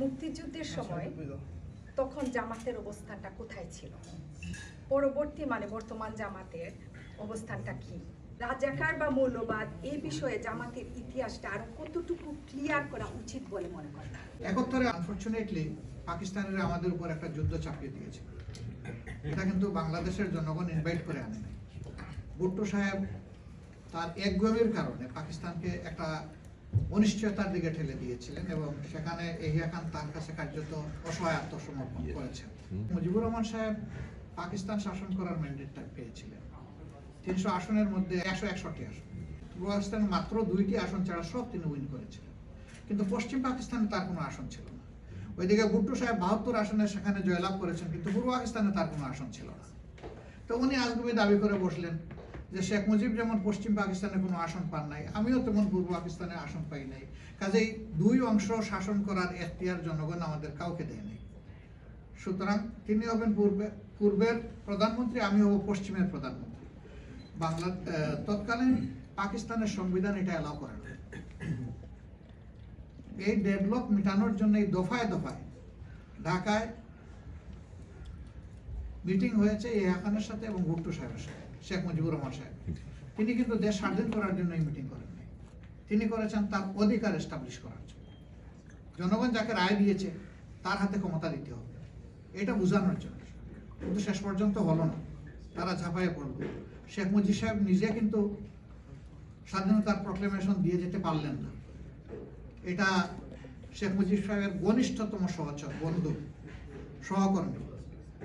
মুক্তিযুদ্ধের সময় তখন জামাতের অবস্থানটা কোথায় ছিল, পরবর্তী বর্তমান জামাতের অবস্থানটা কি, রাজাকার বা মৌলবাদ এই বিষয়ে জামাতের ইতিহাসটা আরো কতটুকু ক্লিয়ার করা উচিত বলে মনে করেন? 71-এ আনফরচুনেটলি পাকিস্তানের আমাদের উপর একটা যুদ্ধ চাপিয়ে দিয়েছে। এটা কিন্তু বাংলাদেশের জনগণ ইনভাইট করে আনে নাই। ভুট্টো সাহেব তার একগুঁয়েমির কারণে পাকিস্তানকে একটা অনিশ্চয়তার দিকে ঠেলে দিয়েছিলেন এবং সেখানে এহিয়া খান তার কাছে কার্যত অসহায় আত্মসমর্পণ করেছেন। মুজিবুর রহমান সাহেব পাকিস্তান শাসন করার ম্যান্ডেটটা পেয়েছিলেন 300 আসনের মধ্যে 161 আসন। পাকিস্তান মাত্র 2টি আসন ছাড়া সব তিনি উইন করেছিলেন, কিন্তু পশ্চিম পাকিস্তানে তার কোনো আসন ছিল না। ওইদিকে ভুট্টো সাহেব 72 আসনে সেখানে জয়লাভ করেছেন, কিন্তু পূর্ব পাকিস্তানে তার কোনো আসন ছিল না। তো উনি আজগুবি দাবি করে বসলেন যে শেখ মুজিব যেমন পশ্চিম পাকিস্তানে কোনো আসন পান নাই, আমিও তেমন পূর্ব পাকিস্তানে আসন পাই নাই, কাজেই দুই অংশ শাসন করার এখতিয়ার জনগণ আমাদের কাউকে দেয় নাই। সুতরাং তিনি হবেন পূর্বের প্রধানমন্ত্রী, আমি হব পশ্চিমের প্রধানমন্ত্রী। তৎকালীন পাকিস্তানের সংবিধান এটা অ্যালাউ করে না। এই ডেডলক মেটানোর জন্য এই দফায় দফায় ঢাকায় মিটিং হয়েছে এহিয়া খানের সাথে এবং ভুট্টো সাহেবের সাথে, শেখ মুজিবুর রহমান সাহেব। তিনি কিন্তু দেশ স্বাধীন করার জন্য এই মিটিং করেন নাই, তিনি করেছেন তার অধিকার এস্টাবলিশ করার জন্য। জনগণ যাকে রায় দিয়েছে তার হাতে ক্ষমতা দিতে হবে, এটা বোঝানোর জন্য। কিন্তু শেষ পর্যন্ত হলো না, তারা ঝাঁপাইয়ে পড়ল। শেখ মুজিব সাহেব নিজে কিন্তু স্বাধীনতার প্রক্লেমেশন দিয়ে যেতে পারলেন না। এটা শেখ মুজিব সাহেবের ঘনিষ্ঠতম সহচর, বন্ধু, সহকর্মী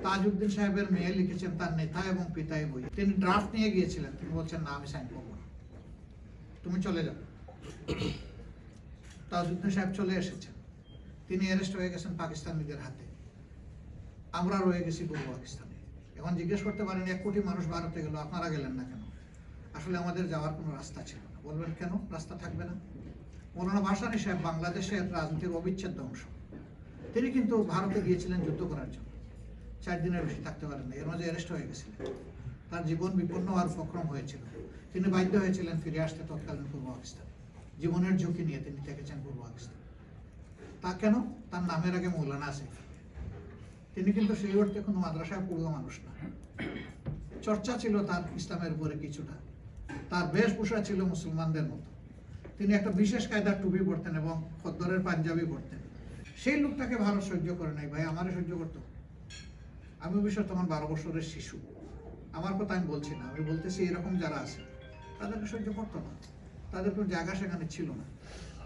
তাজউদ্দিন সাহেবের মেয়ে লিখেছেন তার নেতা এবং পিতাই বই। তিনি ড্রাফট নিয়ে গিয়েছিলেন, তিনি বলছেন না আমি সাইন করবো না, তুমি চলে যাও। তাজউদ্দিন সাহেব চলে এসেছেন, তিনি অ্যারেস্ট হয়ে গেছেন পাকিস্তানিদের হাতে, আমরা রয়ে গেছি পূর্ব পাকিস্তানে। এখন জিজ্ঞেস করতে পারেন 1 কোটি মানুষ ভারতে গেল, আপনারা গেলেন না কেন? আসলে আমাদের যাওয়ার কোনো রাস্তা ছিল না। বলবেন কেন রাস্তা থাকবে না? মৌলানা ভাসানী সাহেব বাংলাদেশের রাজনীতির অবিচ্ছেদ্য অংশ, তিনি কিন্তু ভারতে গিয়েছিলেন যুদ্ধ করার জন্য, 4 দিনের বেশি থাকতে পারেন না, এর মাঝে অ্যারেস্ট হয়ে গেছিলেন, তার জীবন বিপন্ন হওয়ার উপক্রম হয়েছিল, তিনি বাধ্য হয়েছিলেন ফিরে আসতে তৎকালীন পূর্ব পাকিস্তান। জীবনের ঝুঁকি নিয়ে তিনি থেকেছেন পূর্ব পাকিস্তান। তা কেন? তার নামের আগে মৌলানা আছে। তিনি কিন্তু সেই অর্থে কোনো মাদ্রাসায় পড়ুয়া মানুষ না। চর্চা ছিল তার ইসলামের উপরে কিছুটা, তার বেশভূষা ছিল মুসলমানদের মতো, তিনি একটা বিশেষ কায়দার টুপি পরতেন এবং খদ্দরের পাঞ্জাবি পরতেন। সেই লোকটাকে ভারত সহ্য করে নাই। ভাই আমারে সহ্য করতো, আমি অবশ্য তখন 12 বছরের শিশু, আমার কথা আমি বলছি না, আমি বলতেছি এরকম যারা আছে তাদেরকে সহ্য করতো না, তাদের কোনো জায়গা সেখানে ছিল না।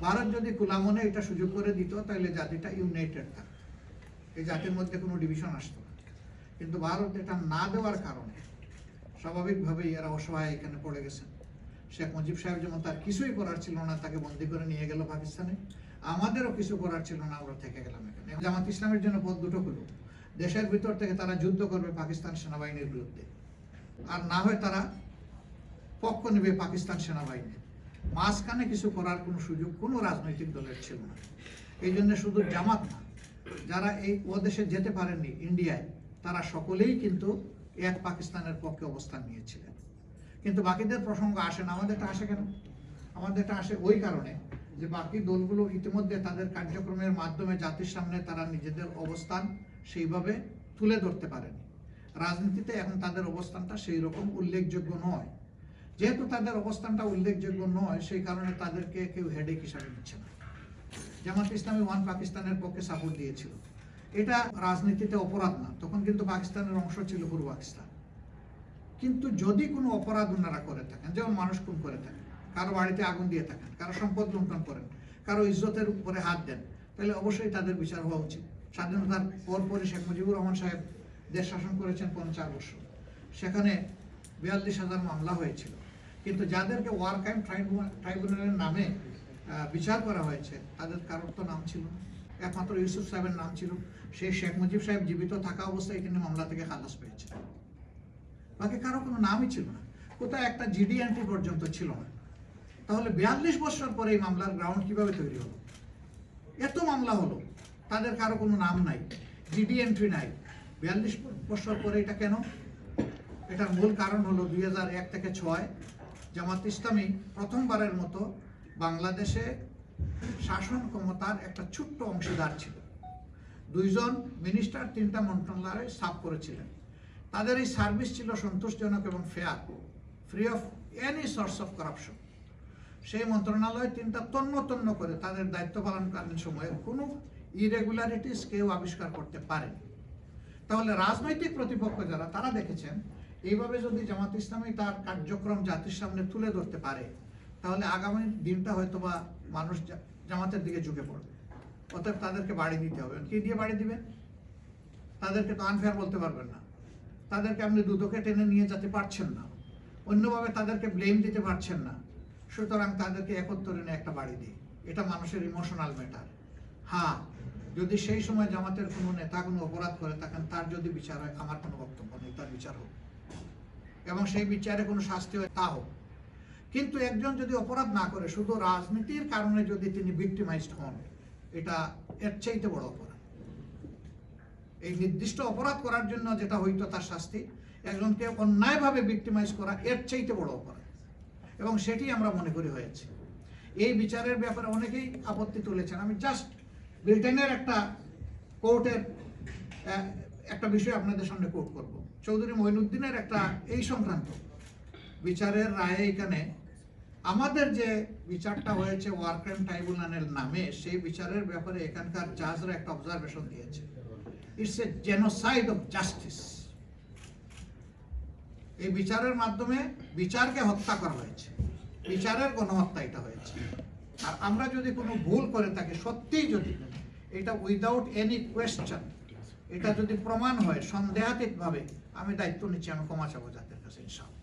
ভারত যদি খোলামনে এটা সুযোগ করে দিত তাহলে জাতিটা ইউনাইটেড থাকত, এই জাতির মধ্যে কোনো ডিভিশন আসতো না। কিন্তু ভারত এটা না দেওয়ার কারণে স্বাভাবিকভাবেই এরা অসহায় এখানে পড়ে গেছেন। শেখ মুজিব সাহেব যেমন তার কিছুই করার ছিল না, তাকে বন্দী করে নিয়ে গেল পাকিস্তানে, আমাদেরও কিছু করার ছিল না, আমরা থেকে গেলাম এখানে। জামাত ইসলামের জন্য পথ দুটো হলো, দেশের ভিতর থেকে তারা যুদ্ধ করবে পাকিস্তান সেনাবাহিনীর বিরুদ্ধে, আর না হয় তারা পক্ষ নেবে পাকিস্তান সেনাবাহিনীর। মাঝখানে কিছু করার কোনো সুযোগ কোনো রাজনৈতিক দলের ছিল না। এই জন্য শুধু জামাত না, যারা এই দেশে যেতে পারেননি ইন্ডিয়ায়, তারা সকলেই কিন্তু এক পাকিস্তানের পক্ষে অবস্থান নিয়েছিলেন। কিন্তু বাকিদের প্রসঙ্গ আসে না। আমাদেরটা আসে কেন? আমাদেরটা আসে ওই কারণে যে বাকি দলগুলো ইতিমধ্যে তাদের কার্যক্রমের মাধ্যমে জাতির সামনে তারা নিজেদের অবস্থান সেইভাবে তুলে ধরতে পারেনি। রাজনীতিতে এখন তাদের অবস্থানটা সেই রকম উল্লেখযোগ্য নয়। যেহেতু তাদের অবস্থানটা উল্লেখযোগ্য নয়, সেই কারণে তাদেরকে কেউ হেডেক হিসাবে নিচ্ছে না। জামাত ইসলামী ওয়ান পাকিস্তানের পক্ষে সাপোর্ট দিয়েছিল, এটা রাজনীতিতে অপরাধ না, তখন কিন্তু পাকিস্তানের অংশ ছিল পূর্ব পাকিস্তান। কিন্তু যদি কোনো অপরাধ ওনারা করে থাকেন, যেমন মানুষ খুন করে থাকেন, কারো বাড়িতে আগুন দিয়ে থাকেন, কারো সম্পদ লুণ্ঠন করেন, কারো ইজ্জতের উপরে হাত দেন, তাহলে অবশ্যই তাদের বিচার হওয়া উচিত। স্বাধীনতার পরপরই শেখ মুজিবুর রহমান সাহেব দেশ শাসন করেছেন 50 বছর, সেখানে 42,000 মামলা হয়েছিল, কিন্তু যাদেরকে ওয়ার ক্রাইম ট্রাইব্যুনালের নামে বিচার করা হয়েছে তাদের কারোর তো নাম ছিল না, একমাত্র ইউসুফ সাহেবের নাম ছিল। সেই শেখ মুজিব সাহেব জীবিত থাকা অবস্থায় তিনি মামলা থেকে খালাস পেয়েছেন, বাকি কারো কোনো নামই ছিল না, কোথাও একটা জিডি এন্ট্রি পর্যন্ত ছিল না। তাহলে 42 বছর পরে এই মামলার গ্রাউন্ড কিভাবে তৈরি হলো? এত মামলা হলো, তাদের কারো কোনো নাম নাই, জিডি এন্ট্রি নাই, 42 বছর পরে এটা কেন? এটার মূল কারণ হলো 2001 থেকে 6 জামাত ইসলামী প্রথমবারের মতো বাংলাদেশে শাসন ক্ষমতার একটা ছোট্ট অংশীদার ছিল। 2 জন মিনিস্টার 3টা মন্ত্রণালয়ে সাফ করেছিলেন। তাদের এই সার্ভিস ছিল সন্তোষজনক এবং fair, free of any source of corruption. সেই মন্ত্রণালয় 3টা তন্ন করে তাদের দায়িত্ব পালনকালীন সময়ে কোনো ইরেগুলারিটিস কেউ আবিষ্কার করতে পারেনি। তাহলে রাজনৈতিক প্রতিপক্ষ যারা, তারা দেখেছেন এইভাবে যদি জামাত ইসলামী তার কার্যক্রম জাতির সামনে তুলে ধরতে পারে, তাহলে আগামী দিনটা হয়তো বা মানুষ জামাতের দিকে ঝুঁকে পড়বে। অতএব তাদেরকে বাড়ি দিতে হবে। কি দিয়ে বাড়ি দিবেন? তাদেরকে তো আনফেয়ার বলতে পারবেন না, তাদেরকে আপনি দুদকে টেনে নিয়ে যেতে পারছেন না, অন্যভাবে তাদেরকে ব্লেম দিতে পারছেন না। সুতরাং তাদেরকে একত্রে নিয়ে একটা বাড়ি দিই, এটা মানুষের ইমোশনাল ম্যাটার। হ্যাঁ, যদি সেই সময় জামাতের কোনো নেতা কোনো অপরাধ করে থাকেন, তার যদি বিচার হয়, আমার কোনো বক্তব্য নেই, তার বিচার হোক এবং সেই বিচারে কোনো শাস্তি হয় তা হোক। কিন্তু একজন যদি অপরাধ না করে, শুধু রাজনীতির কারণে যদি তিনি ভিক্টিমাইজড হন, এটা এর চাইতে বড় অপরাধ। এই নির্দিষ্ট অপরাধ করার জন্য যেটা হইতো তার শাস্তি, একজনকে অন্যায়ভাবে ভিক্টিমাইজ করা এর চাইতে বড় অপরাধ, এবং সেটি আমরা মনে করি হয়েছে। এই বিচারের ব্যাপারে অনেকেই আপত্তি তুলেছেন। আমি জাস্ট ব্রিটেনের একটা কোর্টের একটা বিষয় আপনাদের সামনে কোর্ট করব। চৌধুরী মঈনুদ্দিনের একটা এই সংক্রান্ত বিচারের রায়ে এখানে আমাদের যে বিচারটা হয়েছে ওয়ার ক্রাইম ট্রাইব্যুনালের নামে, সেই বিচারের ব্যাপারে এখানকার জাজরা একটা অবজারভেশন দিয়েছে। It's a genocide of justice. এই বিচারের মাধ্যমে বিচারকে হত্যা করা হয়েছে, বিচারের গণহত্যা এটা হয়েছে। আর আমরা যদি কোনো ভুল করে থাকি, সত্যিই যদি এটা উইদাউট এনি কোয়েশ্চেন এটা যদি প্রমাণ হয় সন্দেহাতীতভাবে, আমি দায়িত্ব নিচ্ছি, আমি ক্ষমা চাবো জাতির কাছে ইনশাআল্লাহ।